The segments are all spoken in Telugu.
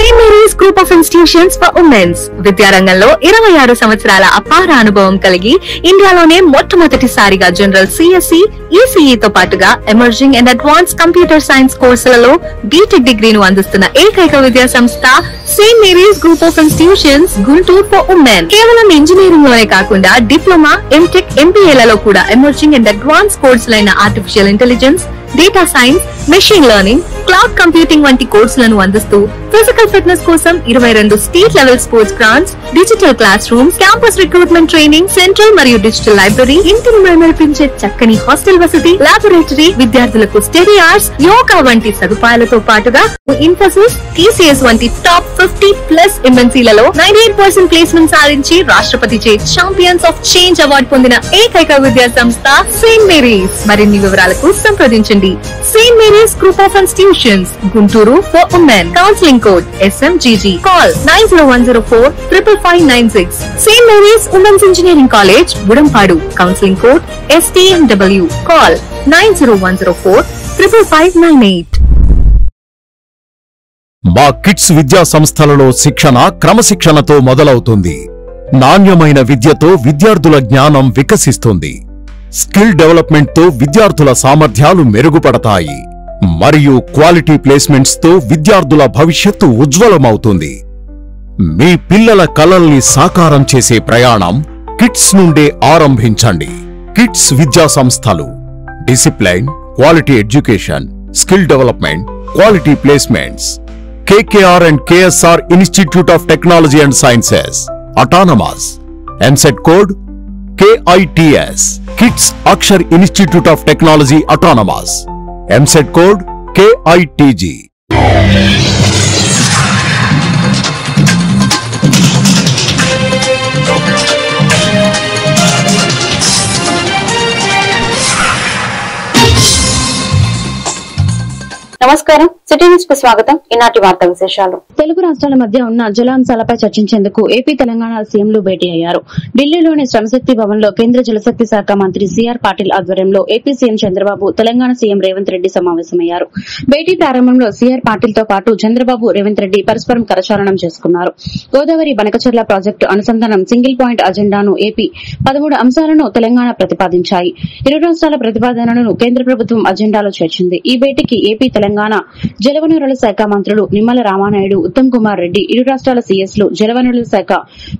St. Mary's Group of Institutions for Women's విద్యారంగంలో 26 సంవత్సరాల అపార అనుభవం కలిగి ఇండియాలోనే మొట్టమొదటిసారిగా జనరల్ సిఎస్సి, ఈసీఈ తో పాటుగా emerging and advance computer science కోర్సులలో బీటెక్ డిగ్రీను అందిస్తున్న ఏకైక విద్యా సంస్థ Saint Mary's group of institutions Guntur for women. కేవలం ఇంజనీరింగ్ లోనే కాకుండా డిప్లొమా, ఎంటెక్, ఎంబీఏలలో కూడా ఎమర్జింగ్ అండ్ అడ్వాన్స్ కోర్సులైన artificial intelligence, data science, machine learning, cloud computing వంటి కోర్సులను అందిస్తూ ఫిజికల్ ఫిట్నెస్ కోసం 22 state level sports grounds, digital classrooms, campus recruitment training, central మరియు డిజిటల్ లైబ్రరీ, ఇంటిని మెరిపించే చక్కని హాస్టల్ వసతి, లాబొరేటరీ, విద్యార్థులకు స్టడీ అవర్స్, యోగా వంటి సదుపాయాలతో పాటుగా ఇన్ఫోసిస్, టీసీఎస్ వంటి టాప్ 50+ ఎంఎన్సీలలో 98% ప్లేస్మెంట్ సాధించి రాష్ట్రపతి చే ఛాంపియన్స్ ఆఫ్ చేంజ్ అవార్డు పొందిన ఏకైక విద్యా సంస్థ సెయింట్ మేరీస్. మరిన్ని వివరాలకు సంప్రదించండి. Saint Mary's group of institutions Guntur for women. Counselling code SMGG. Call 9010455596. St. Mary's Women's Engineering College, Budampadu. Counseling code STMW. Call 9010455598. మా కిడ్స్ విద్యా సంస్థలలో శిక్షణ క్రమశిక్షణతో మొదలవుతుంది. నాణ్యమైన విద్యతో విద్యార్థుల జ్ఞానం వికసిస్తుంది. స్కిల్ డెవలప్మెంట్ తో విద్యార్థుల సామర్థ్యాలు మెరుగుపడతాయి మరియు క్వాలిటీ ప్లేస్మెంట్స్ తో విద్యార్థుల భవిష్యత్తు ఉజ్వలమవుతుంది. మీ పిల్లల కలల్ని సాకారం చేసే ప్రయాణం కిడ్స్ నుండే ఆరంభించండి. కిడ్స్ విద్యా సంస్థలు discipline, quality education, skill development, quality placements. KKR and KSR Institute of Technology and Sciences, Autonomous. MSET code KITS. Kids Akshar Institute of Technology, Autonomous. MSET code KITG. నమస్కారం, సిటీ న్యూస్ కు స్వాగతం. ఈనాటి వార్తా విశేషాలు. తెలుగు రాష్ట్రాల మధ్య ఉన్న జలాంశాలపై చర్చించేందుకు ఏపీ, తెలంగాణ సీఎంలు భేటీ అయ్యారు. ఢిల్లీలోని శ్రమశక్తి భవన్ లో కేంద్ర జలశక్తి శాఖ మంత్రి సిఆర్ పాటిల్ ఆధ్వర్యంలో AP CM Chandrababu, Telangana CM Revanth Reddy సమావేశమయ్యారు. భేటీ ప్రారంభంలో సిఆర్ పాటిల్ తో పాటు చంద్రబాబు, రేవంత్ రెడ్డి పరస్పరం కరచాలనం చేసుకున్నారు. గోదావరి బనకచర్ల ప్రాజెక్టు అనుసంధానం సింగిల్ పాయింట్ అజెండాను ఏపీ, 13 అంశాలను తెలంగాణ ప్రతిపాదించాయి. ఇరు రాష్ట్రాల ప్రతిపాదనలను కేంద్ర ప్రభుత్వం అజెండాలో చేర్చింది. ఈ భేటీకి ఏపీ, తెలంగాణ జలవనరుల శాఖ మంత్రులు నిమ్మల రామానాయుడు, ఉత్తమ్ కుమార్ రెడ్డి, ఇరు రాష్ట్రాల సీఎస్లు, జలవనరుల శాఖ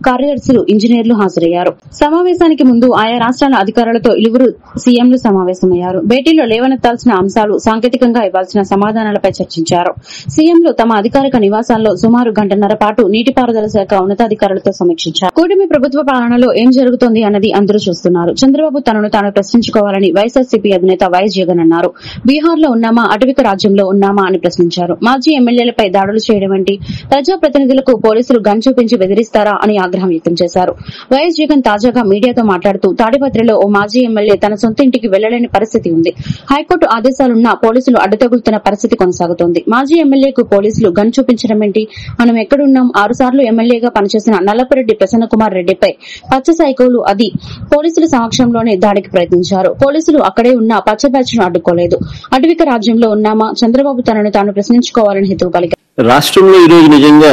కార్యదర్శులు, ఇంజనీర్లు హాజరయ్యారు. సమావేశానికి ముందు ఆయా రాష్ట్రాల అధికారులతో ఇరువురు సీఎంలు సమావేశమయ్యారు. భేటీలో లేవనెత్తాల్సిన అంశాలు, సాంకేతికంగా ఇవ్వాల్సిన సమాధానాలపై చర్చించారు. సీఎంలు తమ అధికారిక నివాసాల్లో సుమారు గంటన్నర పాటు నీటిపారుదల శాఖ ఉన్నతాధికారులతో సమీక్షించారు. కూటమి ప్రభుత్వ పాలనలో ఏం జరుగుతోంది అన్నది అందరూ చూస్తున్నారు. చంద్రబాబు తనను తాను ప్రశ్నించుకోవాలని వైఎస్ఆర్సీపీ అధినేత వైఎస్ జగన్ అన్నారు. బీహార్ లో ఉన్నామా, అటవిక రాజ్యంలో ఉన్నామా అని ప్రశ్నించారు. మాజీ ఎమ్మెల్యేలపై దాడులు చేయడం ఏంటి, ప్రజాప్రతినిధులకు పోలీసులు గన్ చూపించి బెదిరిస్తారా అని ఆగ్రహం వ్యక్తం చేశారు. వైఎస్ జగన్ తాజాగా మీడియాతో మాట్లాడుతూ తాడిపత్రిలో ఓ మాజీ ఎమ్మెల్యే తన సొంత ఇంటికి వెళ్లలేని పరిస్థితి ఉంది. హైకోర్టు ఆదేశాలున్నా పోలీసులు అడ్డుతగులుతున్న పరిస్థితి కొనసాగుతోంది. మాజీ ఎమ్మెల్యేకు పోలీసులు గన్ చూపించడం ఏంటి, మనం ఎక్కడున్నాం? 6 సార్లు ఎమ్మెల్యేగా పనిచేసిన నల్లపురెడ్డి ప్రసన్నకుమార్ రెడ్డిపై పచ్చ సైకోలు అది పోలీసుల సమక్షంలోనే దాడికి ప్రయత్నించారు. పోలీసులు అక్కడే ఉన్న పచ్చ బ్యాచ్ ను అడ్డుకోలేదు. అటవిక రాజ్యంలో ఉన్నామా, చంద్రబాబు తనను తాను ప్రశ్నించుకోవాలని హితవు పలికారు. రాష్ట్రంలో ఈరోజు నిజంగా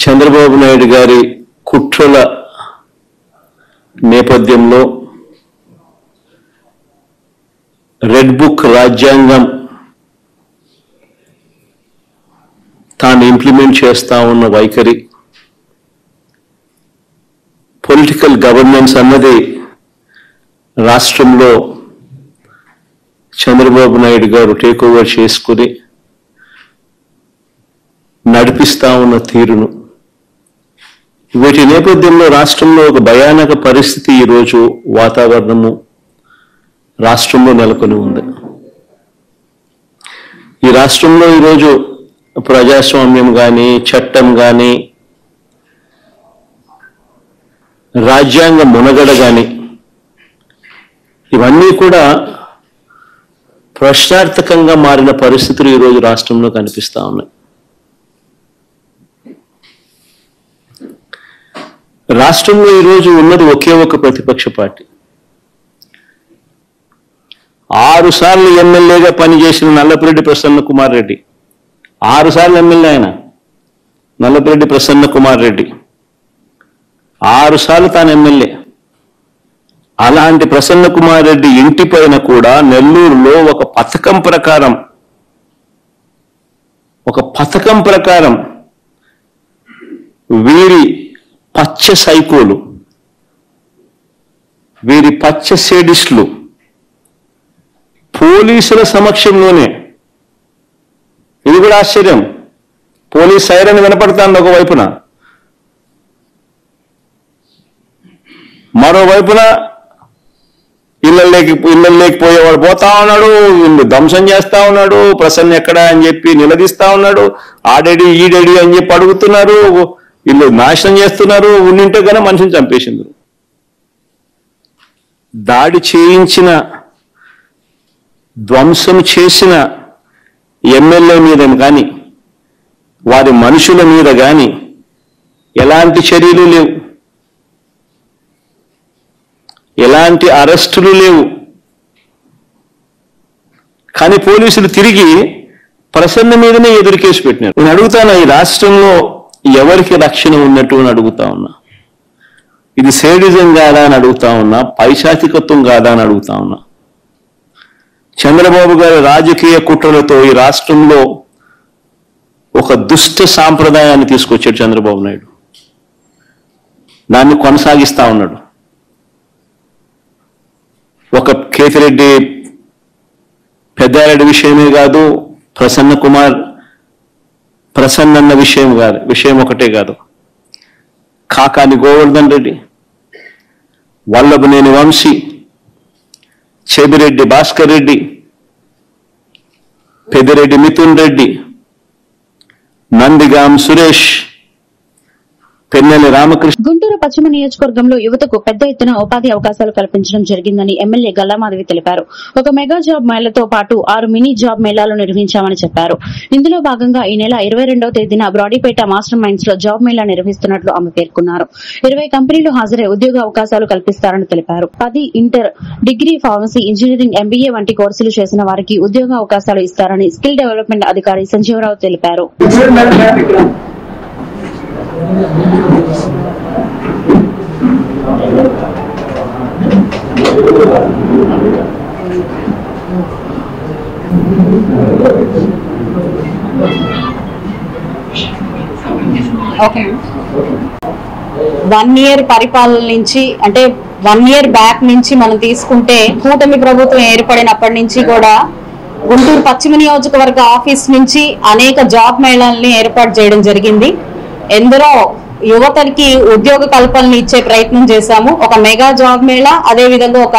చంద్రబాబు నాయుడు గారి కుట్రల నేపథ్యంలో రెడ్ బుక్ రాజ్యాంగం తాను ఇంప్లిమెంట్ చేస్తా ఉన్న వైఖరి, పొలిటికల్ గవర్నెన్స్ అన్నది రాష్ట్రంలో చంద్రబాబు నాయుడు గారు టేక్ ఓవర్ చేసుకుని నడిపిస్తా ఉన్న తీరును, వీటి నేపథ్యంలో రాష్ట్రంలో ఒక భయానక పరిస్థితి ఈరోజు వాతావరణము రాష్ట్రంలో నెలకొని ఉంది. ఈ రాష్ట్రంలో ఈరోజు ప్రజాస్వామ్యం కానీ, చట్టం కానీ, రాజ్యాంగ మునగడ కానీ ఇవన్నీ కూడా ప్రశ్నార్థకంగా మారిన పరిస్థితులు ఈరోజు రాష్ట్రంలో కనిపిస్తా ఉన్నాయి. రాష్ట్రంలో ఈరోజు ఉన్నది ఒకే ఒక ప్రతిపక్ష పార్టీ. 6 సార్లు ఎమ్మెల్యేగా పనిచేసిన నల్లపురెడ్డి ప్రసన్న కుమార్ రెడ్డి 6 సార్లు ఎమ్మెల్యే ఆయన నల్లపరెడ్డి ప్రసన్న కుమార్ రెడ్డి 6 సార్లు తాను ఎమ్మెల్యే. అలాంటి ప్రసన్న కుమార్ రెడ్డి ఇంటి పైన కూడా నెల్లూరులో ఒక పథకం ప్రకారం వీరి పచ్చ సైకోలు, వీరి పచ్చ సేడిస్టులు పోలీసుల సమక్షంలోనే, ఇది కూడా ఆశ్చర్యం, పోలీస్ సైరన్ వినపడుతుంది ఒకవైపున, మరోవైపున ఇళ్ళల్లోకి పోయేవాడు పోతా ఉన్నాడు, వీళ్ళు ధ్వంసం చేస్తా ఉన్నాడు, ప్రసన్న ఎక్కడా అని చెప్పి నిలదీస్తా ఉన్నాడు, ఆడెడి ఈడెడి అని చెప్పి అడుగుతున్నారు, వీళ్ళు నాశనం చేస్తున్నారు, ఉండింటే కన్నా మనిషిని చంపేసింది. దాడి చేయించిన, ధ్వంసం చేసిన ఎమ్మెల్యే మీద కానీ వారి మనుషుల మీద కానీ ఎలాంటి చర్యలు లేవు, ఎలాంటి అరెస్టులు లేవు. కానీ పోలీసులు తిరిగి ప్రసన్న మీదనే ఎదురు కేసు పెట్టినారు. నేను అడుగుతాను, ఈ రాష్ట్రంలో ఎవరికి రక్షణ ఉన్నట్టు అని అడుగుతా ఉన్నా. ఇది సేడిజం కాదా అని అడుగుతా ఉన్నా, పైశాచికత్వం కాదా అని అడుగుతా ఉన్నా. చంద్రబాబు గారి రాజకీయ కుట్రలతో ఈ రాష్ట్రంలో ఒక దుష్ట సాంప్రదాయాన్ని తీసుకొచ్చాడు చంద్రబాబు నాయుడు. దాన్ని కొనసాగిస్తా ఉన్నాడు. ఒక కేతిరెడ్డి పెద్దారెడ్డి విషయమే కాదు, ప్రసన్న అన్న విషయం ఒకటే కాదు, కాకాని గోవర్ధన్ రెడ్డి, వల్లభనేని వంశీ, చెబిరెడ్డి భాస్కర్ రెడ్డి, పెద్దిరెడ్డి మిథున్ రెడ్డి, నందిగాం సురేష్, పెన్నెల్లి రామకృష్ణ. గుంటూరు పశ్చిమ నియోజకవర్గంలో యువతకు పెద్ద ఎత్తున ఉపాధి అవకాశాలు కల్పించడం జరిగిందని ఎమ్మెల్యే గల్లామాధవి తెలిపారు. ఒక మెగా జాబ్ మేళతో పాటు 6 మినీ జాబ్ మేళాలు నిర్వహించామని చెప్పారు. ఇందులో భాగంగా ఈ నెల 22వ తేదీన బ్రాడీపేట మాస్టర్ మైండ్స్ లో జాబ్ మేళా నిర్వహిస్తున్నట్లు ఆమె పేర్కొన్నారు. 20 కంపెనీలు హాజరై ఉద్యోగ అవకాశాలు కల్పిస్తారని తెలిపారు. 10 inter, degree, pharmacy, engineering, MBA వంటి కోర్సులు చేసిన వారికి ఉద్యోగ అవకాశాలు ఇస్తారని స్కిల్ డెవలప్మెంట్ అధికారి సంజీవరావు తెలిపారు. ఓకే, 1 ఇయర్ పరిపాలన నుంచి, అంటే 1 ఇయర్ బ్యాక్ నుంచి మనం తీసుకుంటే, కూటమి ప్రభుత్వం ఏర్పడినప్పటి నుంచి కూడా గుంటూరు పశ్చిమ నియోజకవర్గ ఆఫీస్ నుంచి అనేక జాబ్ మేళాలని ఏర్పాటు చేయడం జరిగింది. ఎందరో యువతకి ఉద్యోగ కల్పనలు ఇచ్చే ప్రయత్నం చేశాము. ఒక మెగా జాబ్ మేళా, అదే విధంగా ఒక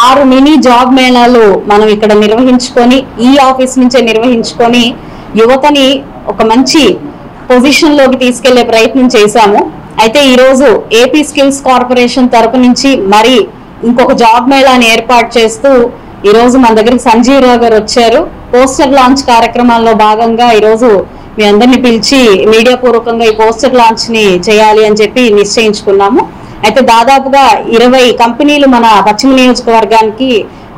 6 మినీ జాబ్ మేళాలు మనం ఇక్కడ నిర్వహించుకొని, ఈ ఆఫీస్ నుంచే నిర్వహించుకొని యువతని ఒక మంచి పొజిషన్ లోకి తీసుకెళ్లే ప్రయత్నం చేశాము. అయితే ఈ రోజు ఏపీ స్కిల్స్ కార్పొరేషన్ తరపు నుంచి మరి ఇంకొక జాబ్ మేళాని ఏర్పాటు చేస్తూ ఈ రోజు మన దగ్గరికి సంజీవరావు గారు వచ్చారు. పోస్టర్ లాంచ్ కార్యక్రమాల్లో భాగంగా ఈ రోజు మీ అందరినీ పిలిచి మీడియా పూర్వకంగా ఈ పోస్టర్ లాంచ్ ని చేయాలి అని చెప్పి నిశ్చయించుకున్నాము. అయితే దాదాపుగా 20 కంపెనీలు మన పశ్చిమ నియోజకవర్గానికి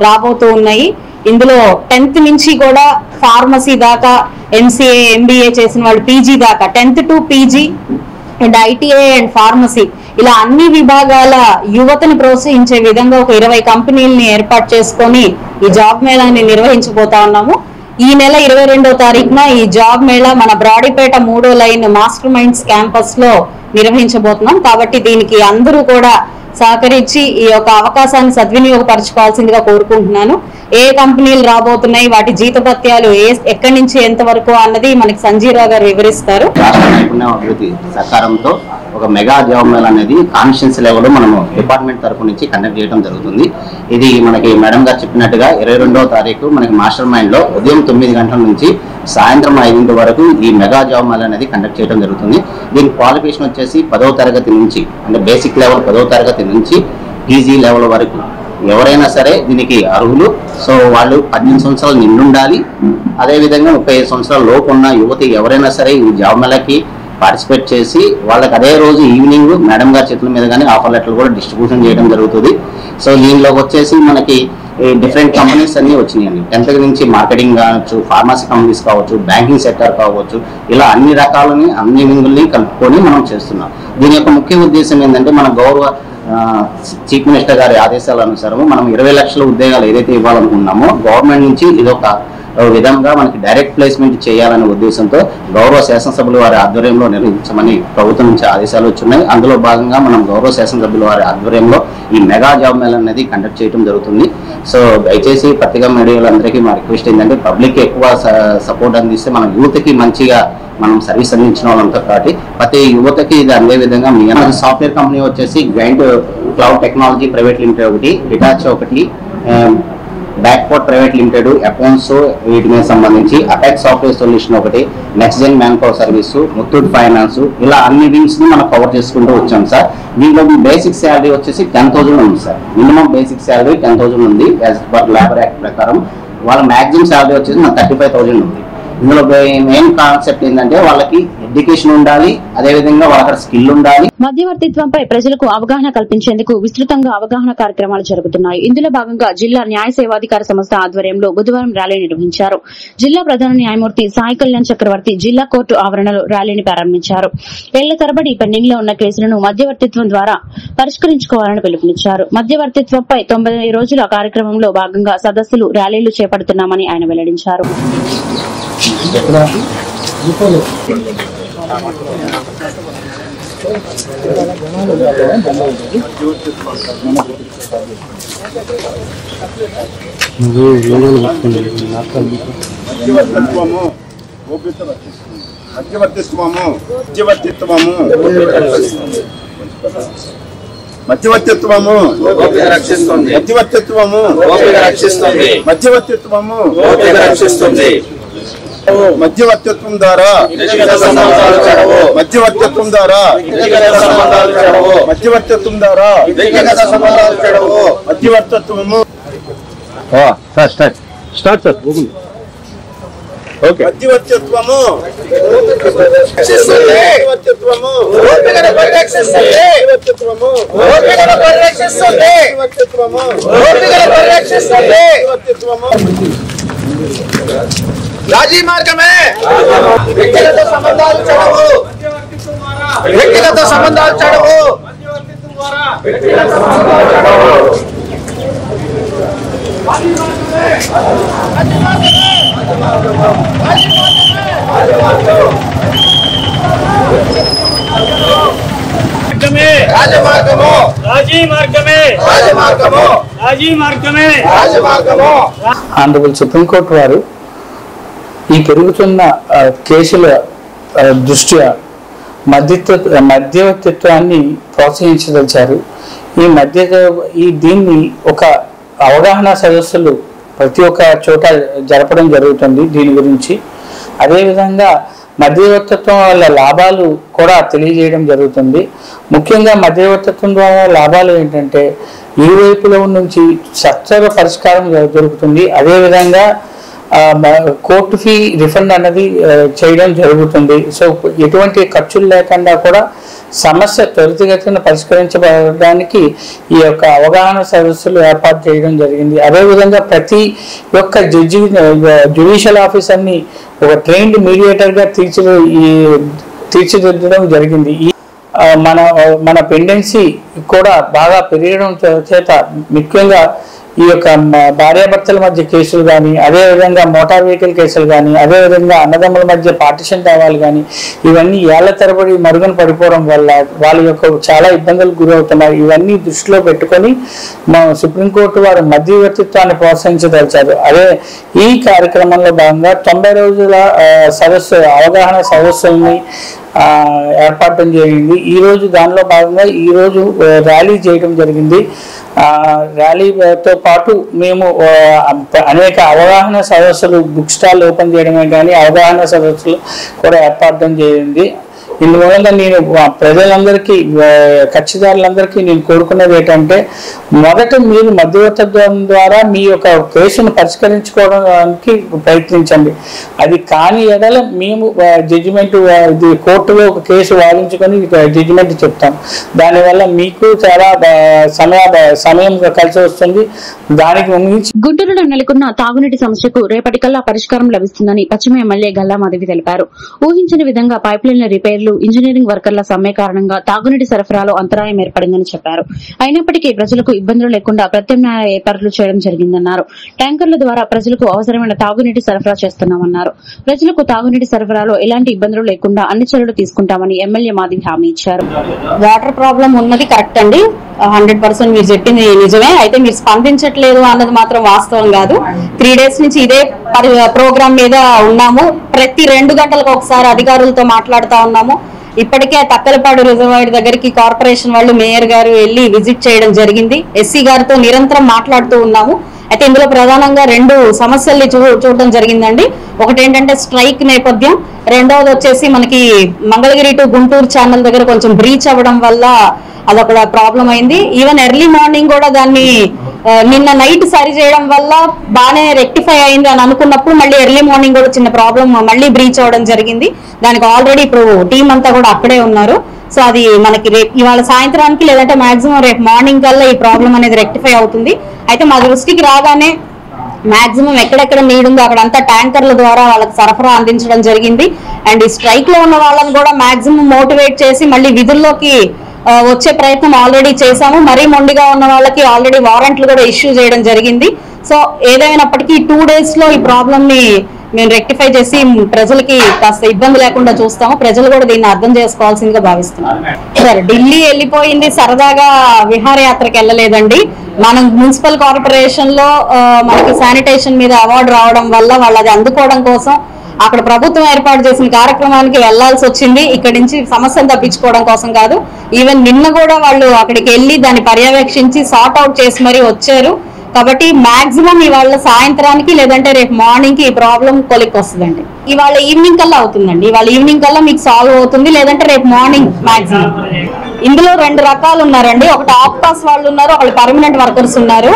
రాబోతూ ఉన్నాయి. ఇందులో 10th నుంచి కూడా ఫార్మసీ దాకా, ఎంసీఏ, ఎంబీఏ చేసిన వాళ్ళు పీజీ దాకా, 10th to PG and ITI and pharmacy, ఇలా అన్ని విభాగాల యువతని ప్రోత్సహించే విధంగా ఒక 20 కంపెనీలని ఏర్పాటు చేసుకొని ఈ జాబ్ మేళాని నిర్వహించబోతా ఉన్నాము. ఈ నెల 22వ తారీఖున ఈ జాబ్ మేళా మన బ్రాడీపేట 3వ లైన్ మాస్టర్ మైండ్స్ క్యాంపస్ లో నిర్వహించబోతున్నాం. కాబట్టి దీనికి అందరూ కూడా సహకరించి ఈ యొక్క అవకాశాన్ని సద్వినియోగపరచుకోవాల్సిందిగా కోరుకుంటున్నాను. ఏ కంపెనీలు రాబోతున్నాయి, వాటి జీతభత్యాలు ఎక్కడి నుంచి ఎంత వరకు అన్నది మనకి సంజీవరావు గారు వివరిస్తారు. రాష్ట్ర నైపుణ్య అభివృద్ధి సహకారంతో ఒక మెగా జాబ్ మేళా అనేది కాన్స్టిట్యూన్సీ లెవెల్లో మనము డిపార్ట్మెంట్ తరపు నుంచి కండక్ట్ చేయడం జరుగుతుంది. ఇది మనకి మేడం గారు చెప్పినట్టుగా 22వ తారీఖు మనకి మాస్టర్ మైండ్ లో ఉదయం 9 గంటల నుంచి సాయంత్రం 5 వరకు ఈ మెగా జాబ్ మేళా అనేది కండక్ట్ చేయడం జరుగుతుంది. దీని క్వాలిఫికేషన్ వచ్చేసి 10వ తరగతి నుంచి, అంటే బేసిక్ లెవెల్ 10వ తరగతి నుంచి పీజీ లెవెల్ వరకు ఎవరైనా సరే దీనికి అర్హులు. సో వాళ్ళు 18 సంవత్సరాలు నిండుండాలి. అదేవిధంగా 35 సంవత్సరాల లోపు ఉన్న యువతి ఎవరైనా సరే ఈ జాబ్ మేళాకి పార్టిసిపేట్ చేసి వాళ్ళకి అదే రోజు ఈవినింగ్ మేడం గారి చేతుల మీద కానీ ఆఫర్ లెటర్లు కూడా డిస్ట్రిబ్యూషన్ చేయడం జరుగుతుంది. సో దీనిలోకి వచ్చేసి మనకి ఈ డిఫరెంట్ కంపెనీస్ అన్ని వచ్చినాయండి. 10th నుంచి మార్కెటింగ్ కావచ్చు, ఫార్మసీ కంపెనీస్ కావచ్చు, బ్యాంకింగ్ సెక్టర్ కావచ్చు, ఇలా అన్ని రకాలని అన్ని వింగుల్ని కలుపుకొని మనం చేస్తున్నాం. దీని యొక్క ముఖ్య ఉద్దేశం ఏంటంటే మన గౌరవ చీఫ్ మినిస్టర్ గారి ఆదేశాల అనుసారము మనం 20 లక్షల ఉద్యోగాలు ఏదైతే ఇవ్వాలనుకున్నామో గవర్నమెంట్ నుంచి ఇదొక విధంగా మనకి డైరెక్ట్ ప్లేస్మెంట్ చేయాలనే ఉద్దేశంతో గౌరవ శాసనసభ్యుల వారి ఆధ్వర్యంలో నిర్వహించమని ప్రభుత్వం నుంచి ఆదేశాలు వచ్చున్నాయి. అందులో భాగంగా మనం గౌరవ శాసనసభ్యుల వారి ఆధ్వర్యంలో ఈ మెగా జాబ్ మేళా అనేది కండక్ట్ చేయడం జరుగుతుంది. సో దయచేసి పత్రికా మీడియాలందరికీ మా రిక్వెస్ట్ ఏంటంటే పబ్లిక్ ఎక్కువ సపోర్ట్ అందిస్తే మన యూత్కి మంచిగా మనం సర్వీస్ అందించిన వాళ్ళంతా కాబట్టి ప్రతి యువతకి ఇది అందే విధంగా మీ సాఫ్ట్వేర్ కంపెనీ వచ్చేసి గ్రైంట్ క్లౌడ్ టెక్నాలజీ ప్రైవేట్ లిమిటెడ్ ఒకటి, హిటాచీ ఒకటి, బ్యాక్పోర్ట్ ప్రైవేట్ లిమిటెడ్, అకౌంట్స్ వీటి మీద సంబంధించి అటాక్ సాఫ్ట్వేర్ సొల్యూషన్ ఒకటి, next gen man power service, Muthoot finance, ఇలా అన్ని వింగ్స్ ని మనం కవర్ చేసుకుంటూ వచ్చాం సార్. దీంట్లో బేసిక్ శాలరీ వచ్చేసి 10,000 ఉంది సార్. మినిమం బేసిక్ శాలరీ 10,000 ఉంది యాజ్ పర్ లేబర్ యాక్ట్ ప్రకారం. వాళ్ళ మాక్సిమం శాలరీ వచ్చేసి మన 35,000 ఉంది. ఇందులో మెయిన్ కాన్సెప్ట్ ఏంటంటే వాళ్ళకి ఎడ్యుకేషన్ ఉండాలి, అదేవిధంగా వాళ్ళకి స్కిల్ ఉండాలి. మధ్యవర్తిత్వంపై ప్రజలకు అవగాహన కల్పించేందుకు విస్తృతంగా అవగాహన కార్యక్రమాలు జరుగుతున్నాయి. ఇందులో భాగంగా జిల్లా న్యాయ సేవాధికార సంస్థ ఆధ్వర్యంలో బుధవారం ర్యాలీ నిర్వహించారు. జిల్లా ప్రధాన న్యాయమూర్తి సాయి కళ్యాణ్ చక్రవర్తి జిల్లా కోర్టు ఆవరణలో ర్యాలీని ప్రారంభించారు. ఏళ్ల తరబడి పెండింగ్ లో ఉన్న కేసులను మధ్యవర్తిత్వం ద్వారా పరిష్కరించుకోవాలని పిలుపునిచ్చారు. మధ్యవర్తిత్వంపై 90 రోజుల కార్యక్రమంలో భాగంగా సదస్సులు, ర్యాలీలు చేపడుతున్నామని ఆయన వెల్లడించారు. మధ్యవర్తిత్వము మధ్యవర్తిత్వం ద్వారా మధ్యవర్తిత్వము స్టార్ట్ సార్. ఓకే. మధ్యవర్తిత్వము రాజీ మార్గమే వ్యక్తిగత సంబంధాలు చెడవు, ఆనరబుల్ సుప్రీంకోర్టు వారు ఈ పెరుగుతున్న కేసుల దృష్ట్యా మధ్యవర్తిత్వాన్ని ప్రోత్సహించదలిచారు. దీన్ని ఒక అవగాహన సదస్సులు ప్రతి ఒక్క చోట జరపడం జరుగుతుంది. దీని గురించి అదేవిధంగా మధ్యవర్తిత్వం వల్ల లాభాలు కూడా తెలియజేయడం జరుగుతుంది. ముఖ్యంగా మధ్యవర్తిత్వం ద్వారా లాభాలు ఏంటంటే ఇరువైపుల నుంచి సత్వర పరిష్కారం దొరుకుతుంది. అదేవిధంగా కోర్టు ఫీ రిఫండ్ అన్నది చేయడం జరుగుతుంది. సో ఎటువంటి ఖర్చులు లేకుండా కూడా సమస్య త్వరితగతిన పరిష్కరించబడడానికి ఈ యొక్క అవగాహన సదస్సులు ఏర్పాటు చేయడం జరిగింది. అదేవిధంగా ప్రతి ఒక్క జ్యుడిషియల్ ఆఫీసర్ని ఒక ట్రైన్డ్ మీడియేటర్గా తీర్చిదిద్దడం జరిగింది. మన పెండెన్సీ కూడా బాగా పెరగడం చేత ముఖ్యంగా ఈ యొక్క భార్యాభర్తల మధ్య కేసులు కానీ, అదేవిధంగా మోటార్ వెహికల్ కేసులు కానీ, అదేవిధంగా అన్నదమ్ముల మధ్య పార్టిషన్ దావాలు కానీ, ఇవన్నీ ఏళ్ల తరబడి మరుగున పడిపోవడం వల్ల వాళ్ళ యొక్క చాలా ఇబ్బందులకు గురవుతున్నారు. ఇవన్నీ దృష్టిలో పెట్టుకొని మా సుప్రీంకోర్టు వారు మధ్యవర్తిత్వాన్ని ప్రోత్సహించదలిచారు. అదే ఈ కార్యక్రమంలో భాగంగా 90 రోజుల అవగాహన సదస్సుల్ని ఏర్పాటు జరిగింది. ఈరోజు దానిలో భాగంగా ఈరోజు ర్యాలీ చేయడం జరిగింది. ర్యాలీతో పాటు మేము అనేక అవగాహన సదస్సులు, బుక్ స్టాల్ ఓపెన్ చేయడమే కానీ అవగాహన సదస్సులు కూడా ఏర్పాటు జరిగింది. ఇందువల్ల నేను ప్రజలందరికీ కక్షిదారులందరికీ నేను కోరుకున్నది ఏంటంటే, మొదట మీరు మధ్యవర్తిత్వం ద్వారా మీ యొక్క కేసును పరిష్కరించుకోవడానికి ప్రయత్నించండి. అది కాని ఎడల మేము జడ్జిమెంట్ కోర్టులో ఒక కేసు వాదించుకొని జడ్జిమెంట్ చెప్తాం. దానివల్ల మీకు చాలా సమయం కలిసి వస్తుంది. దానికి గుంటూరులో నెలకొన్న తాగునీటి సమస్యకు రేపటికల్లా పరిష్కారం లభిస్తుందని పశ్చిమ ఎమ్మెల్యే గల్లా మాధవి తెలిపారు. ఊహించని విధంగా పైప్లైన్ల రిపేర్లు, ఇంజనీరింగ్ వర్కర్ల సమ్మె కారణంగా తాగునీటి సరఫరాలో అంతరాయం ఏర్పడిందని చెప్పారు. అయినప్పటికీ ప్రజలకు ఇబ్బందులు లేకుండా ప్రత్యామ్నాయ ఏర్పాట్లు చేయడం జరిగిందన్నారు. ట్యాంకర్ల ద్వారా ప్రజలకు అవసరమైన తాగునీటి సరఫరా చేస్తున్నామన్నారు. ప్రజలకు తాగునీటి సరఫరాలో ఎలాంటి ఇబ్బందులు లేకుండా అన్ని చర్యలు తీసుకుంటామని ఎమ్మెల్యే మాధవి హామీ ఇచ్చారు. వాటర్ ప్రాబ్లం ఉన్నది కరెక్ట్ అండి, 100% మీరు చెప్పింది నిజమే. అయితే మీరు స్పందించట్లేదు అన్నది మాత్రం వాస్తవం కాదు. 3 days నుంచి ఇదే ప్రోగ్రామ్ మీద ఉన్నాము. ప్రతి 2 గంటలకు ఒకసారి అధికారులతో మాట్లాడుతా ఉన్నాము. ఇప్పటికే తక్కలపాడు రిజర్వాయర్ దగ్గరికి కార్పొరేషన్ వాళ్ళు, మేయర్ గారు వెళ్లి విజిట్ చేయడం జరిగింది. ఎస్సీ గారితో నిరంతరం మాట్లాడుతూ ఉన్నాము. అయితే ఇందులో ప్రధానంగా 2 సమస్యల్ని చూడడం జరిగిందండి. ఒకటి ఏంటంటే స్ట్రైక్ నేపథ్యం, రెండవది వచ్చేసి మనకి మంగళగిరి టు గుంటూరు ఛానల్ దగ్గర కొంచెం బ్రీచ్ అవ్వడం వల్ల అదొక ప్రాబ్లం అయింది. ఈవెన్ ఎర్లీ మార్నింగ్ కూడా దాన్ని నిన్న నైట్ సరి చేయడం వల్ల బాగానే రెక్టిఫై అయింది అని అనుకున్నప్పుడు మళ్ళీ ఎర్లీ మార్నింగ్ కూడా చిన్న ప్రాబ్లం మళ్ళీ బ్రీచ్ అవ్వడం జరిగింది. దానికి ఆల్రెడీ ఇప్పుడు టీం అంతా కూడా అక్కడే ఉన్నారు. సో అది మనకి ఇవాళ సాయంత్రానికి లేదంటే మాక్సిమం రేపు మార్నింగ్ కల్లా ఈ ప్రాబ్లం అనేది రెక్టిఫై అవుతుంది. అయితే మా దృష్టికి రాగానే మాక్సిమం ఎక్కడెక్కడ నీడ్ ఉందో అక్కడంతా ట్యాంకర్ల ద్వారా వాళ్ళకి సరఫరా అందించడం జరిగింది. అండ్ ఈ స్ట్రైక్ లో ఉన్న వాళ్ళని కూడా మాక్సిమం మోటివేట్ చేసి మళ్ళీ విధుల్లోకి వచ్చే ప్రయత్నం ఆల్రెడీ చేశాము. మరీ మొండిగా ఉన్న వాళ్ళకి ఆల్రెడీ వారెంట్లు కూడా ఇష్యూ చేయడం జరిగింది. సో ఏదైనప్పటికీ 2 days లో ఈ ప్రాబ్లమ్ ని మేము రెక్టిఫై చేసి ప్రజలకి కాస్త ఇబ్బంది లేకుండా చూస్తాము. ప్రజలు కూడా దీన్ని అర్థం చేసుకోవాల్సిందిగా భావిస్తున్నాం. సరే, ఢిల్లీ వెళ్ళిపోయింది సరదాగా విహారయాత్రకి వెళ్ళలేదండి. మనం మున్సిపల్ కార్పొరేషన్ లో మనకి శానిటేషన్ మీద అవార్డు రావడం వల్ల వాళ్ళు అది అందుకోవడం కోసం అక్కడ ప్రభుత్వం ఏర్పాటు చేసిన కార్యక్రమానికి వెళ్లాల్సి వచ్చింది. ఇక్కడి నుంచి సమస్యను తప్పించుకోవడం కోసం కాదు. ఈవెన్ నిన్న కూడా వాళ్ళు అక్కడికి వెళ్లి దాన్ని పర్యవేక్షించి సార్ట్ అవుట్ చేసి మరీ వచ్చారు. కాబట్టి మాక్సిమం ఇవాళ సాయంత్రానికి లేదంటే రేపు మార్నింగ్ కి ఈ ప్రాబ్లం కొలిక్కి వస్తుందండి. ఇవాళ ఈవినింగ్ కల్లా అవుతుందండి. ఇవాళ ఈవినింగ్ కల్లా మీకు సాల్వ్ అవుతుంది, లేదంటే రేపు మార్నింగ్ మాక్సిమం. ఇందులో 2 రకాలు ఉన్నారండి. ఒకటి ఆఫ్ పాస్ వాళ్ళు ఉన్నారు, ఒకటి పర్మనెంట్ వర్కర్స్ ఉన్నారు.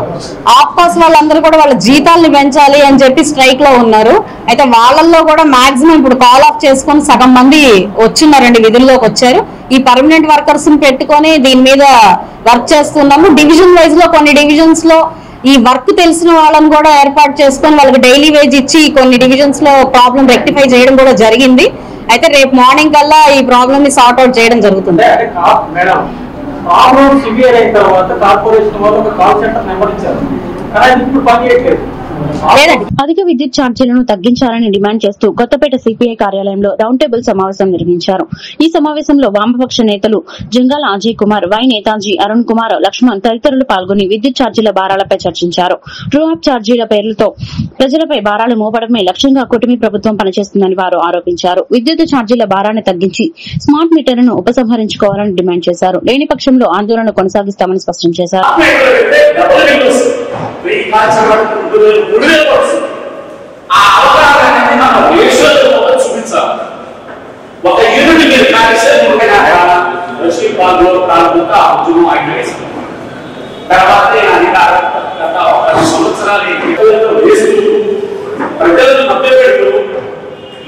ఆఫ్ పాస్ వాళ్ళందరూ కూడా వాళ్ళ జీతాలను పెంచాలి అని చెప్పి స్ట్రైక్ లో ఉన్నారు. అయితే వాళ్ళల్లో కూడా మాక్సిమం ఇప్పుడు కాల్ ఆఫ్ చేసుకొని సగం మంది వచ్చిన్నారండి, విధుల్లోకి వచ్చారు. ఈ పర్మనెంట్ వర్కర్స్ ని పెట్టుకొని దీని మీద వర్క్ చేస్తున్నాము. డివిజన్ వైజ్ లో కొన్ని డివిజన్స్ లో ఈ వర్క్ తెలిసిన వాళ్ళని కూడా ఏర్పాటు చేసుకొని వాళ్ళకి డైలీ వేజ్ ఇచ్చి కొన్ని డివిజన్స్ లో ప్రాబ్లం రెక్టిఫై చేయడం కూడా జరిగింది. అయితే రేపు మార్నింగ్ కల్లా ఈ ప్రాబ్లమ్ ని సార్ట్ అవుట్ చేయడం జరుగుతుంది. అధిక విద్యుత్ ఛార్జీలను తగ్గించాలని డిమాండ్ చేస్తూ కొత్తపేట సిపిఐ కార్యాలయంలో రౌండ్ టేబుల్ సమావేశం నిర్వహించారు. ఈ సమావేశంలో వామపక్ష నేతలు జంగాల అజయ్ కుమార్, వై నేతాజీ, అరుణ్ కుమార్, లక్ష్మణ్ తదితరులు పాల్గొని విద్యుత్ ఛార్జీల భారాలపై చర్చించారు. ట్రూ అప్ ఛార్జీల పేర్లతో ప్రజలపై భారాలు మోపడమే లక్ష్యంగా కూటమి ప్రభుత్వం పనిచేస్తుందని వారు ఆరోపించారు. విద్యుత్ ఛార్జీల భారాన్ని తగ్గించి స్మార్ట్ మీటర్లను ఉపసంహరించుకోవాలని డిమాండ్ చేశారు. లేని పక్షంలో ఆందోళన కొనసాగిస్తామని స్పష్టం చేశారు. ఒక యూనిట్ మీరు కాల్స్తే 350 ప్రారంభంగా ఉద్యమం ఆగివేశారు. తర్వాత గత 10 సంవత్సరాలు ప్రజలను మధ్యపెడుతూ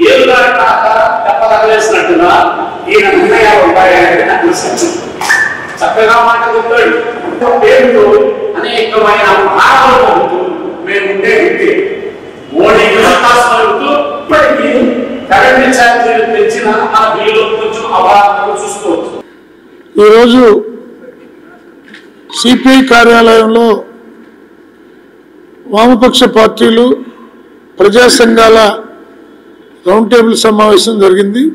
ఏలుగా కాక తెప్పదగలేసినట్టుగా ఈయన నిర్ణయాలు ఉంటాయనేది నాకు తెలిసింది. చక్కగా మాట చెప్పాడు. పేరుతో అనేకమైన భారాలు మేము ఉండే వ్యక్తి మోడీకి అవకాశం అడుగుతూ ఇప్పటికీ కరెంట్ ఛార్జీలు పెంచిన ఆ బిల్లులో కొంచెం అవాహనలు చూసుకోవచ్చు. ఈరోజు సిపిఐ కార్యాలయంలో వామపక్ష పార్టీలు, ప్రజా సంఘాల రౌండ్ టేబుల్ సమావేశం జరిగింది.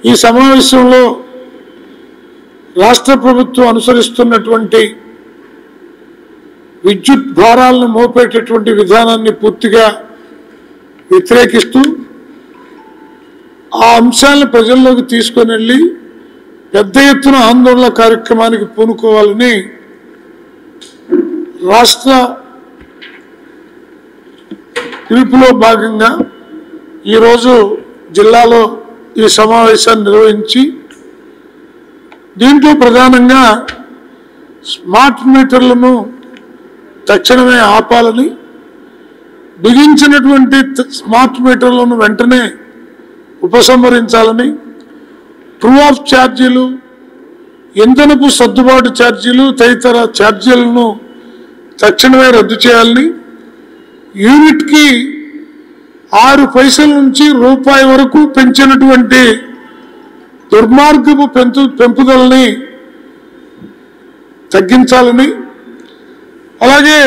ఈ సమావేశంలో రాష్ట్ర ప్రభుత్వం అనుసరిస్తున్నటువంటి విద్యుత్ భారాలను మోపేటటువంటి విధానాన్ని పూర్తిగా వ్యతిరేకిస్తూ ఆ అంశాలను ప్రజల్లోకి తీసుకొని వెళ్ళి పెద్ద ఎత్తున ఆందోళన కార్యక్రమానికి పూనుకోవాలని రాష్ట్ర పిలుపులో భాగంగా ఈరోజు జిల్లాలో ఈ సమావేశాన్ని నిర్వహించి దీంట్లో ప్రధానంగా స్మార్ట్ మీటర్లను తక్షణమే ఆపాలని, బిగించినటువంటి స్మార్ట్ మీటర్లను వెంటనే ఉపసంహరించాలని, ట్రూ ఆఫ్ ఛార్జీలు, ఇంధనపు సర్దుబాటు ఛార్జీలు తదితర ఛార్జీలను తక్షణమే రద్దు చేయాలని, యూనిట్కి 6 పైసల నుంచి రూపాయి వరకు పెంచినటువంటి దుర్మార్గపు పెంపుదలని తగ్గించాలని, అలాగే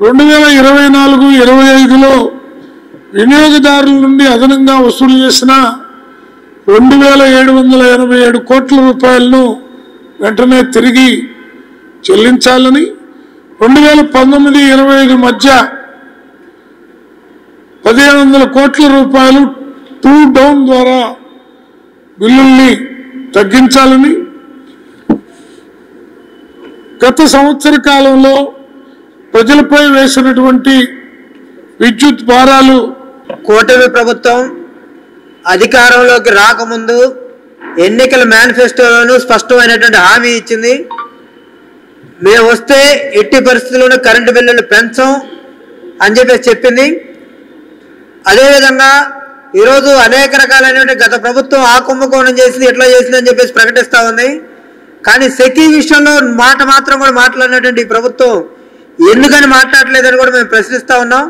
2024-25లో వినియోగదారుల నుండి అదనంగా వసూలు చేసిన 2787 కోట్ల రూపాయలను వెంటనే తిరిగి చెల్లించాలని, 2019-25 మధ్య 1500 కోట్ల రూపాయలు టూ డౌన్ ద్వారా బిల్లుల్ని తగ్గించాలని, గత సంవత్సర కాలంలో ప్రజలపై వేసినటువంటి విద్యుత్ భారాలు కూటమి ప్రభుత్వం అధికారంలోకి రాకముందు ఎన్నికల మేనిఫెస్టోలోనూ స్పష్టమైనటువంటి హామీ ఇచ్చింది. మేము వస్తే ఎట్టి పరిస్థితుల్లోనూ కరెంటు బిల్లులు పెంచం అని చెప్పేసి చెప్పింది. అదేవిధంగా ఈరోజు అనేక రకాలైనటువంటి గత ప్రభుత్వం ఆ కుంభకోణం చేసింది, ఎట్లా చేసింది అని చెప్పేసి ప్రకటిస్తూ ఉంది. కానీ సెకీ విషయంలో మాట మాత్రం కూడా మాట్లాడినటువంటి ఈ ప్రభుత్వం ఎందుకని మాట్లాడలేదని కూడా మేము ప్రశ్నిస్తూ ఉన్నాం.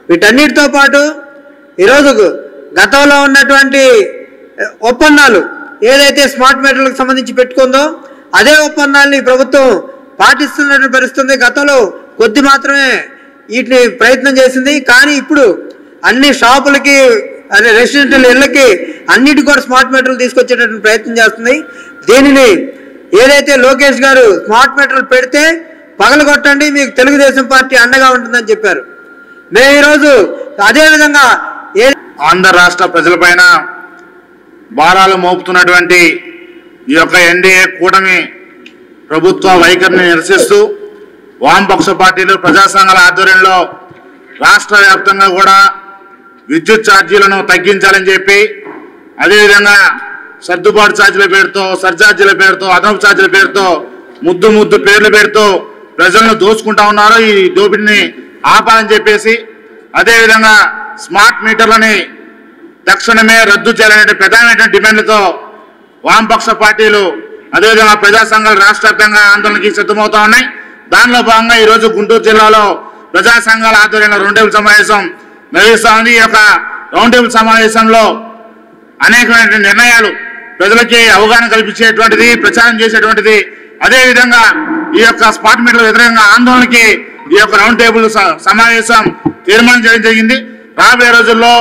వీటన్నిటితో పాటు ఈరోజు గతంలో ఉన్నటువంటి ఒప్పందాలు ఏదైతే స్మార్ట్ మీటర్లకు సంబంధించి పెట్టుకుందో అదే ఒప్పందాలని ప్రభుత్వం పాటిస్తున్నటువంటి పరిస్థితి. గతంలో కొద్ది మాత్రమే వీటిని ప్రయత్నం చేసింది, కానీ ఇప్పుడు అన్ని షాపులకి, అదే రెసిడెన్షియల్ ఇళ్ళకి అన్నిటి కూడా స్మార్ట్ మీటర్లు తీసుకొచ్చేటటువంటి ప్రయత్నం చేస్తుంది. దీనిని ఏదైతే లోకేష్ గారు స్మార్ట్ మీటర్లు పెడితే పగలగొట్టండి, మీకు తెలుగుదేశం పార్టీ అండగా ఉంటుందని చెప్పారు. మేము ఈరోజు అదేవిధంగా ఆంధ్ర రాష్ట్ర ప్రజలపైన భారాలు మోపుతున్నటువంటి ఈ యొక్క ఎన్డీఏ కూటమి ప్రభుత్వ వైఖరిని నిరసిస్తూ వామపక్ష పార్టీలు, ప్రజా సంఘాల ఆధ్వర్యంలో రాష్ట్ర వ్యాప్తంగా కూడా విద్యుత్ ఛార్జీలను తగ్గించాలని చెప్పి, అదేవిధంగా సర్దుబాటు ఛార్జీల పేరుతో, సర్ఛార్జీల పేరుతో, అదనపు ఛార్జీల పేరుతో ముద్దు పేర్లు పెడుతూ ప్రజలను దోచుకుంటా ఉన్నారు. ఈ దోపిడిని ఆపాలని చెప్పేసి, అదేవిధంగా స్మార్ట్ మీటర్లని తక్షణమే రద్దు చేయాలనే ప్రధానమైన డిమాండ్లతో వామపక్ష పార్టీలు, అదేవిధంగా ప్రజా సంఘాలు రాష్ట్ర వ్యాప్తంగా ఆందోళనకి సిద్ధమవుతా ఉన్నాయి. దానిలో భాగంగా ఈరోజు గుంటూరు జిల్లాలో ప్రజా సంఘాల ఆధ్వర్యంలో రౌండ్ టేబుల్ సమావేశం నిర్వహిస్తా ఉంది. ఈ యొక్క రౌండ్ టేబుల్ సమావేశంలో అనేకమైన నిర్ణయాలు ప్రజలకి అవగాహన కల్పించేటువంటిది, ప్రచారం చేసేటువంటిది, అదేవిధంగా ఈ యొక్క స్మార్ట్ మీటర్ల వ్యతిరేకంగా ఆందోళనకి ఈ యొక్క రౌండ్ టేబుల్ సమావేశం తీర్మానం చేయడం జరిగింది. రాబోయే రోజుల్లో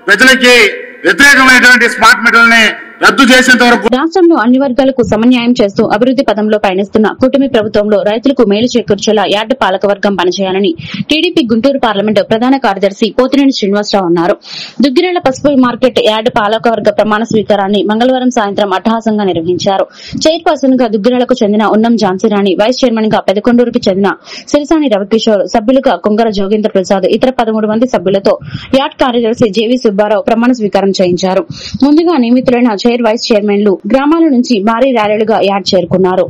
ప్రజలకి వ్యతిరేకమైనటువంటి స్మార్ట్ మీటర్లని రద్దు చేసేంత వరకు రాష్ట్రంలో అన్ని వర్గాలకు సమన్యాయం చేస్తూ అభివృద్ది పదంలో పయనిస్తున్న కూటమి ప్రభుత్వంలో రైతులకు మేలు చేకూర్చేలా యార్డు పాలకవర్గం పనిచేయాలని టీడీపీ గుంటూరు పార్లమెంటు ప్రధాన కార్యదర్శి పోతినేని శ్రీనివాసరావు అన్నారు. దుగ్గిరాల పసుపు మార్కెట్ యార్డు పాలకవర్గ ప్రమాణ స్వీకారాన్ని మంగళవారం సాయంత్రం అట్టహాసంగా నిర్వహించారు. చైర్పర్సన్ గా దుగ్గిరాలకు చెందిన ఉన్నం ఝాన్సీరాణి, వైస్ చైర్మన్ గా పెదకొండూరుకి చెందిన సిరిసాని రవికిషోర్, సభ్యులుగా కొంగర జోగేంద్ర ప్రసాద్, ఇతర 13 మంది సభ్యులతో యార్డ్ కార్యదర్శి జేవీ సుబ్బారావు ప్రమాణ స్వీకారం చేయించారు. ముందుగా నియమితులైన చైర్, వైస్ చైర్మన్లు గ్రామాల నుంచి భారీ ర్యాలీలుగా యార్డ్ చేరుకున్నారు.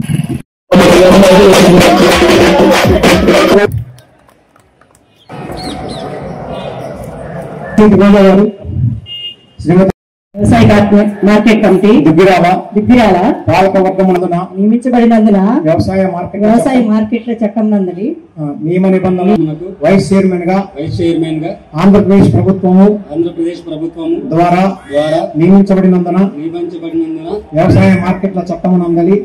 వ్యవసాయ మార్కెట్ కమిటీ దిగ్గిరాల పాలకవర్గమునందున నియమించబడినందున వ్యవసాయ మార్కెట్ల చట్టం నందలి నియమ నిబంధనలు వైస్ చైర్మన్ గా ఆంధ్రప్రదేశ్ ప్రభుత్వము ద్వారా నియమించబడినందున వ్యవసాయ మార్కెట్ల చట్టము నందలి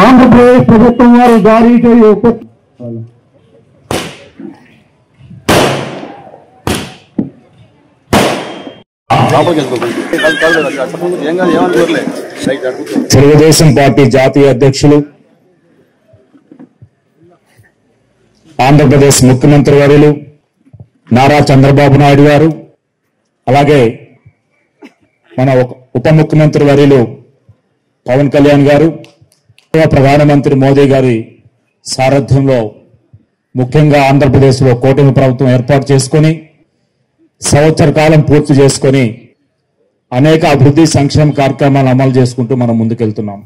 ఆంధ్రప్రదేశ్ ప్రభుత్వం వారు జారీ తెలుగుదేశం పార్టీ జాతీయ అధ్యక్షులు ఆంధ్రప్రదేశ్ ముఖ్యమంత్రి వర్యులు నారా చంద్రబాబు నాయుడు గారు, అలాగే మన ఉప ముఖ్యమంత్రి వర్యులు పవన్ కళ్యాణ్ గారు, ప్రధానమంత్రి మోదీ గారి సారథ్యంలో ముఖ్యంగా ఆంధ్రప్రదేశ్లో కూటమి ప్రభుత్వం ఏర్పాటు చేసుకొని సంవత్సర కాలం పూర్తి చేసుకొని అనేక అభివృద్ధి సంక్షేమ కార్యక్రమాలు అమలు చేసుకుంటూ మనం ముందుకెళ్తున్నాం.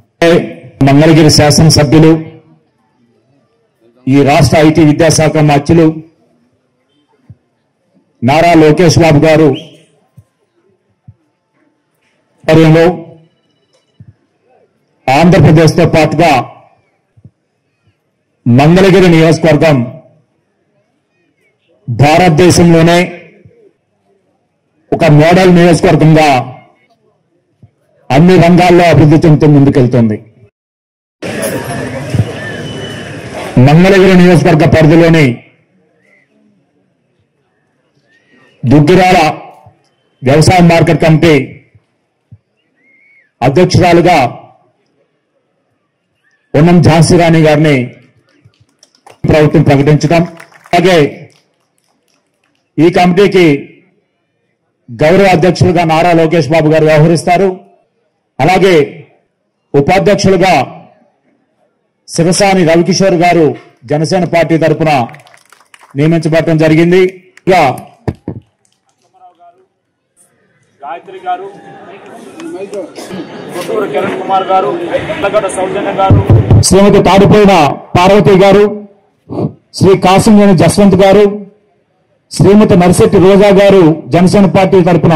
మంగళగిరి శాసనసభ్యులు, ఈ రాష్ట్ర ఐటీ విద్యాశాఖ మంత్రులు నారా లోకేష్ బాబు గారు ఆధ్వర్యంలో ఆంధ్రప్రదేశ్తో పాటుగా మంగళగిరి నియోజకవర్గం భారతదేశంలోనే ఒక మోడల్ నియోజకవర్గంగా అన్ని రంగాల్లో అభివృద్ధి చెందుతూ ముందుకెళ్తుంది. మంగళగిరి నియోజకవర్గ పరిధిలోని దుగ్గిరాల వ్యవసాయ మార్కెట్ కమిటీ అధ్యక్షురాలుగా ఉన్నం ఝాన్సీ రాణి గారిని ప్రభుత్వం ప్రకటించడం, అలాగే ఈ కమిటీకి గౌరవ అధ్యక్షులుగా నారా లోకేష్ బాబు గారు వ్యవహరిస్తారు. అలాగే ఉపాధ్యక్షులుగా శివసాని రవికిషోర్ గారు జనసేన పార్టీ తరఫున నియమించబడటం జరిగింది. గాయత్రి గారు, కొట్టూరు కిరణ్ కుమార్ గారు, సౌజన్య గారు, శ్రీమతి తాడిపోయిన పార్వతి గారు, శ్రీ కాసినేని జస్వంత్ గారు, శ్రీమతి నర్శెట్టి రోజా గారు జనసేన పార్టీ తరఫున,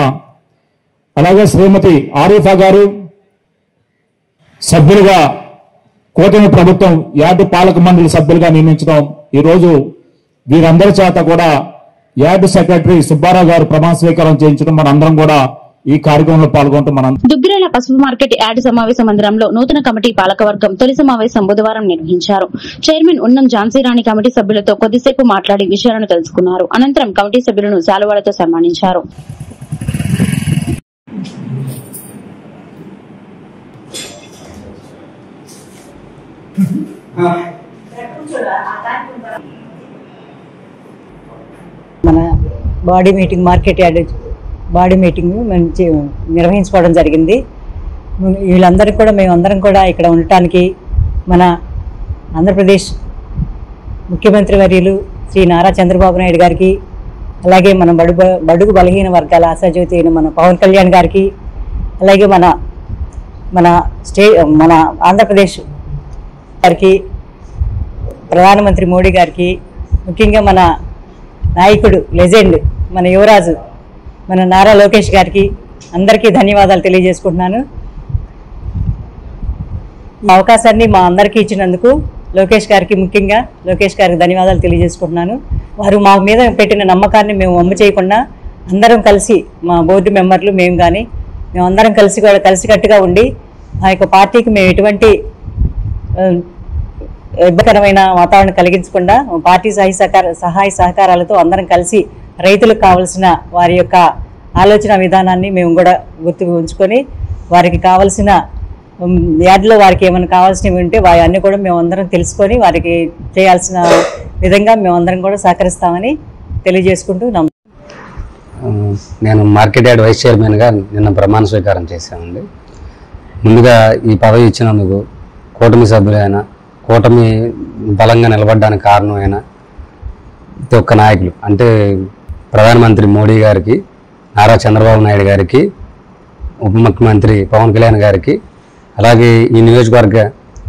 అలాగే శ్రీమతి ఆరిఫా గారు సభ్యులుగా కూటమి ప్రభుత్వం యార్డు పాలక మండలి సభ్యులుగా నియమించడం. ఈరోజు వీరందరి చేత కూడా యార్డు సెక్రటరీ సుబ్బారావు గారు ప్రమాణ స్వీకారం చేయించడం, మనందరం కూడా ఈ కార్యక్రమంలో పాల్గొంటూ మనం దుగ్గిరాల పసుపు మార్కెట్ యార్డు సమావేశ మందిరంలో నూతన కమిటీ పాలకవర్గం తొలి సమావేశం బుధవారం నిర్వహించారు. చైర్మన్ ఉన్నం ఝాన్సీ రాణి కమిటీ సభ్యులతో కొద్దిసేపు మాట్లాడి విషయాలను తెలుసుకున్నారు. అనంతరం కమిటీ సభ్యులను శాలువాలతో సన్మానించారు. మన body meeting market yard body meeting మంచి నిర్వహించుకోవడం జరిగింది. వీళ్ళందరికీ కూడా మేమందరం కూడా ఇక్కడ ఉండటానికి మన ఆంధ్రప్రదేశ్ ముఖ్యమంత్రి వర్యులు శ్రీ నారా చంద్రబాబు నాయుడు గారికి, అలాగే మన బడుగు బలహీన వర్గాల ఆశాజ్యోతి అయిన మన పవన్ కళ్యాణ్ గారికి, అలాగే మన మన ఆంధ్రప్రదేశ్ గారికి, ప్రధానమంత్రి మోడీ గారికి, ముఖ్యంగా మన నాయకుడు లెజెండ్ మన యువరాజు మన నారా లోకేష్ గారికి అందరికీ ధన్యవాదాలు తెలియజేసుకుంటున్నాను. మా అవకాశాన్ని మా అందరికీ ఇచ్చినందుకు లోకేష్ గారికి ముఖ్యంగా లోకేష్ గారికి ధన్యవాదాలు తెలియజేసుకుంటున్నాను. వారు మా మీద పెట్టిన నమ్మకాన్ని మేము వమ్ము చేయకుండా అందరం కలిసి మా బోర్డు మెంబర్లు మేమందరం కలిసికట్టుగా ఉండి ఆ యొక్క పార్టీకి మేము ఎటువంటి ఇబ్బందికరమైన వాతావరణం కలిగించకుండా పార్టీ సహాయ సహకారాలతో అందరం కలిసి రైతులకు కావాల్సిన వారి యొక్క ఆలోచన విధానాన్ని మేము కూడా గుర్తు ఉంచుకొని వారికి కావాల్సిన యార్డులో వారికి ఏమైనా కావాల్సినవి ఉంటే అన్నీ కూడా మేమందరం తెలుసుకొని వారికి చేయాల్సిన విధంగా మేమందరం కూడా సహకరిస్తామని తెలియజేసుకుంటూ నేను మార్కెట్ యార్డ్ వైస్ చైర్మన్గా నిన్న ప్రమాణ స్వీకారం చేశామండి. ముందుగా ఈ పదవి ఇచ్చినందుకు కూటమి సభ్యులైన, కూటమి బలంగా నిలబడడానికి కారణమైన ప్రతి ఒక్క నాయకులు అంటే ప్రధానమంత్రి మోడీ గారికి, నారా చంద్రబాబు నాయుడు గారికి, ఉప ముఖ్యమంత్రి పవన్ కళ్యాణ్ గారికి, అలాగే ఈ నియోజకవర్గ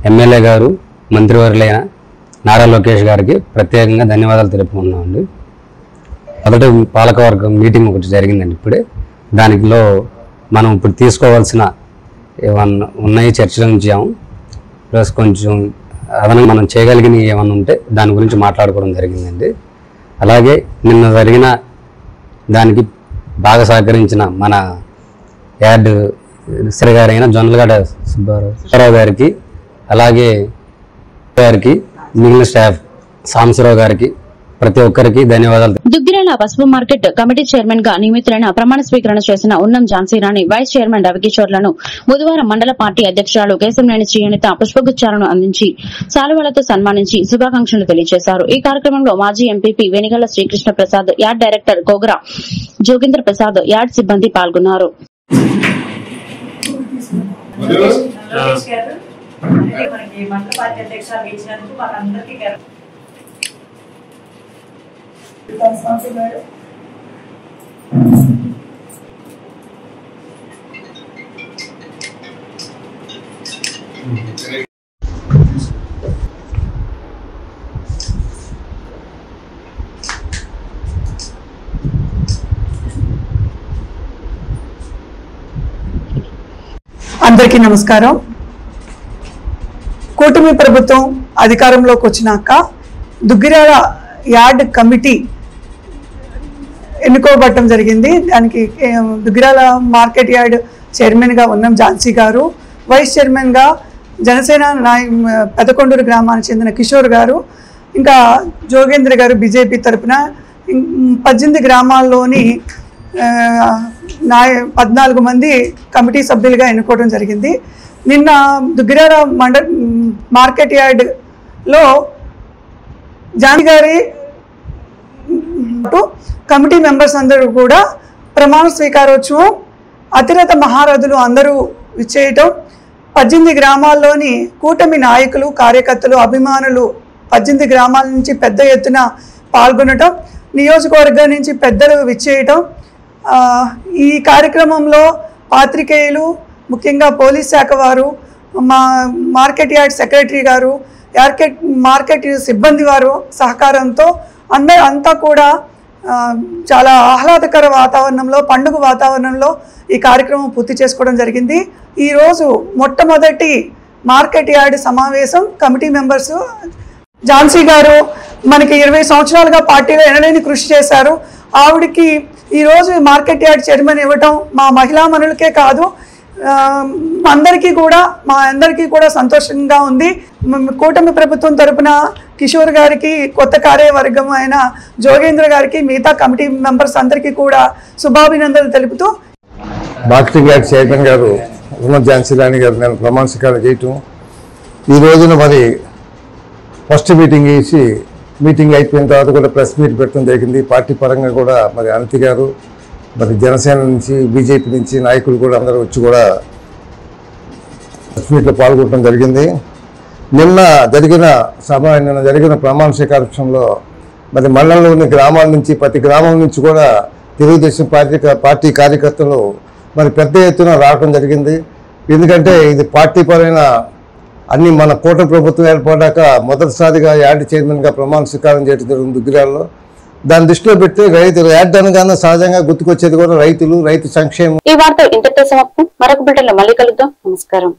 ఎమ్మెల్యే గారు మంత్రివర్యులైన నారా లోకేష్ గారికి ప్రత్యేకంగా ధన్యవాదాలు తెలుపుకున్నామండి. మొదట పాలకవర్గం మీటింగ్ ఒకటి జరిగిందండి ఇప్పుడే. దానిలో మనం ఇప్పుడు తీసుకోవాల్సిన ఏమన్నా ఉన్నాయి చర్చించాము. ప్లస్ కొంచెం అదనంగా మనం చేయగలిగినవి ఏమన్నా ఉంటే దాని గురించి మాట్లాడుకోవడం జరిగిందండి. అలాగే నిన్న జరిగిన దానికి బాగా సహకరించిన మన యార్డ్ శ్రీ గారైన జొన్నలగడ్డ సుబ్బారావు గారికి, అలాగే గారికి, మిగిలిన స్టాఫ్ సాంబశివరావు గారికి, ప్రతి ఒక్కరికి ధన్యవాదాలు. దుగ్గిరాల పసుపు మార్కెట్ కమిటీ చైర్మన్ గా నియమితులైన ప్రమాణ స్వీకరణ చేసిన ఉన్నం ఝాన్సీరాణి, వైస్ చైర్మన్ రవికిషోర్లను బుధవారం మండల పార్టీ అధ్యక్షురాలు కేశంనేని శ్రీనిత పుష్పగుచ్చాలను అందించి శాలువాలతో సన్మానించి శుభాకాంక్షలు తెలియజేశారు. ఈ కార్యక్రమంలో మాజీ MPP Venigalla Srikrishna Prasad, yard director Kogara Jogendra Prasad, yard సిబ్బంది పాల్గొన్నారు. అందరికీ నమస్కారం. కూటమి ప్రభుత్వం అధికారంలోకి వచ్చినాక దుగ్గిరాల యార్డ్ కమిటీ ఎన్నుకోబడటం జరిగింది. దానికి దుగ్గిరాల మార్కెట్ యార్డ్ చైర్మన్గా ఉన్నం ఝాన్సీ గారు, వైస్ చైర్మన్గా జనసేన పెదకొండూరు గ్రామానికి చెందిన కిషోర్ గారు, ఇంకా జోగేంద్ర గారు బీజేపీ తరఫున 18 గ్రామాల్లోని 14 మంది కమిటీ సభ్యులుగా ఎన్నుకోవడం జరిగింది. నిన్న దుగ్గిరాల మార్కెట్ యార్డ్లో ఝాన్సీ గారి కమిటీ మెంబర్స్ అందరూ కూడా ప్రమాణ స్వీకారోత్సవం, అతిరథ మహారథులు అందరూ విచ్చేయటం, 18 గ్రామాల్లోని కూటమి నాయకులు, కార్యకర్తలు, అభిమానులు 18 గ్రామాల నుంచి పెద్ద ఎత్తున పాల్గొనటం, నియోజకవర్గం నుంచి పెద్దలు విచ్చేయటం, ఈ కార్యక్రమంలో పాత్రికేయులు, ముఖ్యంగా పోలీస్ శాఖ వారు, మా మార్కెట్ యార్డ్ సెక్రటరీ గారు, మార్కెట్ సిబ్బంది వారు సహకారంతో అంతా కూడా చాలా ఆహ్లాదకర వాతావరణంలో, పండుగ వాతావరణంలో ఈ కార్యక్రమం పూర్తి చేసుకోవడం జరిగింది. ఈరోజు మొట్టమొదటి మార్కెట్ యార్డ్ సమావేశం కమిటీ మెంబర్స్. ఝాన్సీ గారు మనకి 20 సంవత్సరాలుగా పార్టీలో ఎనలేని కృషి చేశారు. ఆవిడకి ఈరోజు మార్కెట్ యార్డ్ చైర్మన్ ఇవ్వటం మా మహిళా మనులకే కాదు, మా అందరికీ కూడా సంతోషంగా ఉంది. కూటమి ప్రభుత్వం తరపున కిషోర్ గారికి, కొత్త కార్యవర్గం అయిన జోగేంద్ర గారికి, మిగతా కమిటీ మెంబర్స్ అందరికీ కూడా శుభాభినందనలు తెలుపుతూ మార్కెటింగ్ యార్డ్ చైర్మన్ గారు ఉన్నం ఝాన్సీరాణి గారు నేను ప్రమాణ స్వీకారం చేయటం, ఈ రోజున మరి ఫస్ట్ మీటింగ్ వేసి మీటింగ్ అయిపోయిన తర్వాత కూడా ప్రెస్ మీట్ పెట్టడం జరిగింది. పార్టీ పరంగా కూడా మరి అనితి గారు, మరి జనసేన నుంచి, బీజేపీ నుంచి నాయకులు కూడా అందరూ వచ్చి కూడా ప్రెస్ మీట్లో పాల్గొనడం జరిగింది. నిన్న జరిగిన ప్రమాణ స్వీకారోత్సవంలో మరి మండలంలోని గ్రామాల నుంచి, ప్రతి గ్రామం నుంచి కూడా తెలుగుదేశం పార్టీ కార్యకర్తలు మరి పెద్ద ఎత్తున రావడం జరిగింది. ఎందుకంటే ఇది పార్టీ పరమైన అన్ని మన కూటమి ప్రభుత్వం ఏర్పడ్డాక మొదటిసారిగా యార్డ్ చైర్మన్గా ప్రమాణ స్వీకారం చేయడం జరిగింది దుగ్గిరాలలో. దాన్ని దృష్టిలో పెట్టి రైతులు యార్డ్ అనగానే సహజంగా గుర్తుకొచ్చేది కూడా రైతు సంక్షేమం. ఈ వార్త ఇంతటితో సమాప్తం. మరొక బిడ్డలో మళ్ళీ కలుద్దాం. నమస్కారం.